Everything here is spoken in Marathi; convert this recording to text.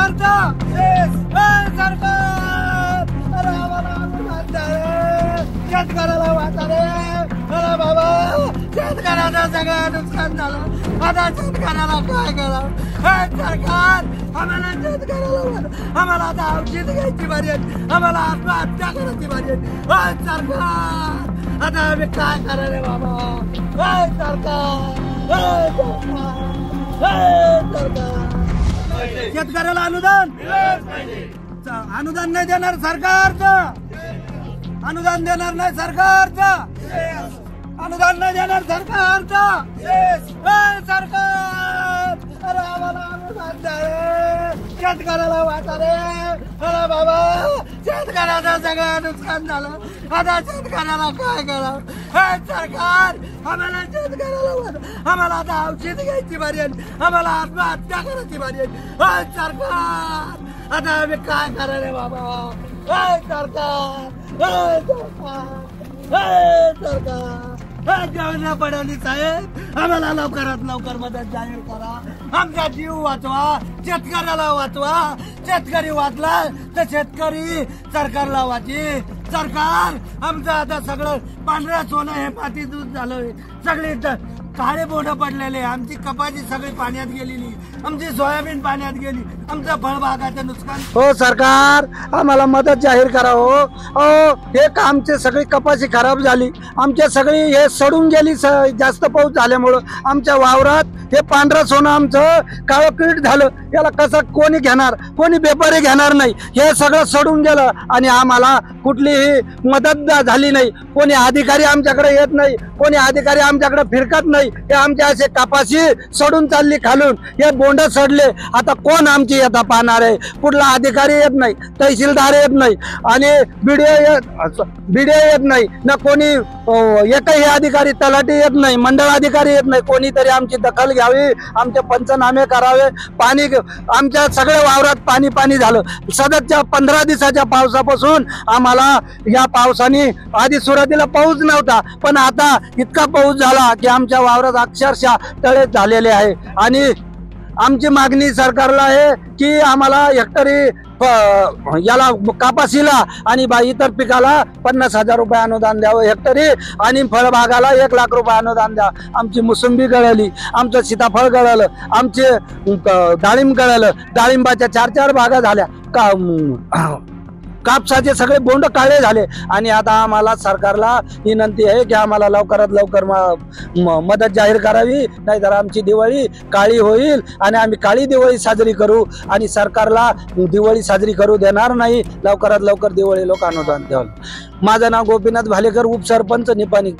सरकारचं सरकार अरे आम्हाला शेतकऱ्याला वाचा रे अरे बाबा शेतकऱ्याचं सगळं नुकसान झालं आता शेतकऱ्याला काय करावं सरकार आम्हाला शेतकऱ्याला आम्हाला आता औषध घ्यायची बारी आहे आम्हाला आत्महत्या करायची बारी आहे सरकार आता आम्ही काय करा रे बाबा सरकार शेतकऱ्याला अनुदान नाही देणार सरकारचं अनुदान देणार नाही सरकारचं अनुदान नाही देणार सरकारचं सरकार अरे आम्हाला अनुदान द्या शेतकऱ्याला वाचा रे अरे बाबा शेतकऱ्याचं सगळं नुकसान झालं आता शेतकऱ्याला काय करावं सरकार आम्हाला शेतकऱ्याला वाचा आम्हाला आता औषध घ्यायची बारी आहे आम्हाला आत्महत्या करायची बारी आहे सरकार आता आम्ही काय करा रे बाबा सरकार सरकार फडणवीस साहेब आम्हाला लवकरात लवकर मदत जाहीर करा आमचा जीव वाचवा शेतकऱ्याला वाचवा शेतकरी वाचला तर शेतकरी सरकारला वाची सरकार आमचं आता सगळं पांढरं सोनं हे माती दूध झालं सगळे काळे बोंड पडलेले आमची कपाशी सगळी पाण्यात गेलेली आमची सोयाबीन पाण्यात गेली आमचं फळबागाचं नुकसान हो सरकार आम्हाला मदत जाहीर करा हो हे आमचे सगळी कपाशी खराब झाली आमच्या सगळी हे सडून गेली जास्त पाऊस झाल्यामुळं आमच्या वावरात हे पांढरं सोनं आमचं काळं पीठ झालं याला कसं कोणी घेणार कोणी व्यापारी घेणार नाही हे सगळं सडून गेलं आणि आम्हाला कुठलीही मदत झाली नाही कोणी अधिकारी आमच्याकडे येत नाही कोणी अधिकारी आमच्याकडे फिरकत नाही हे आमच्या असे कपाशी सडून चालली खालून हे बोंड सडले आता कोण आमची येता पाहणार आहे कुठला अधिकारी येत नाही तहसीलदार येत नाही आणि बीडीओ येत नाही ना कोणी एकही अधिकारी तलाठी येत नाही मंडळ अधिकारी येत नाही कोणीतरी आमची दखल घ्यावी आमचे पंचनामे करावे पाणी आमच्या सगळ्या वावरात पाणी पाणी झालं सततच्या 15 दिवसाच्या पावसापासून आम्हाला या पावसाने आधी सुरुवातीला पाऊस नव्हता पण आता इतका पाऊस झाला की आमच्या वावरात अक्षरशः तळे झालेले आहे आणि आमची मागणी सरकारला आहे की आम्हाला हेक्टरी याला कापासीला आणि इतर पिकाला 50,000 रुपये अनुदान द्यावं हेक्टरी आणि फळबागाला 1 लाख रुपये अनुदान द्या आमची मोसंबी गळाली आमचं सीताफळ गळालं आमचे डाळिंब गळालं डाळिंबाच्या 4 बागा झाल्या कापसाचे सगळे बोंड काळे झाले आणि आता आम्हाला सरकारला विनंती आहे की आम्हाला लवकरात लवकर मदत जाहीर करावी नाहीतर आमची दिवाळी काळी होईल आणि आम्ही काळी दिवाळी साजरी करू आणि सरकारला दिवाळी साजरी करू देणार नाही लवकरात लवकर दिवाळी लोक अनुदान द्यावं माझं नाव गोपीनाथ भालेकर उपसरपंच निपाणी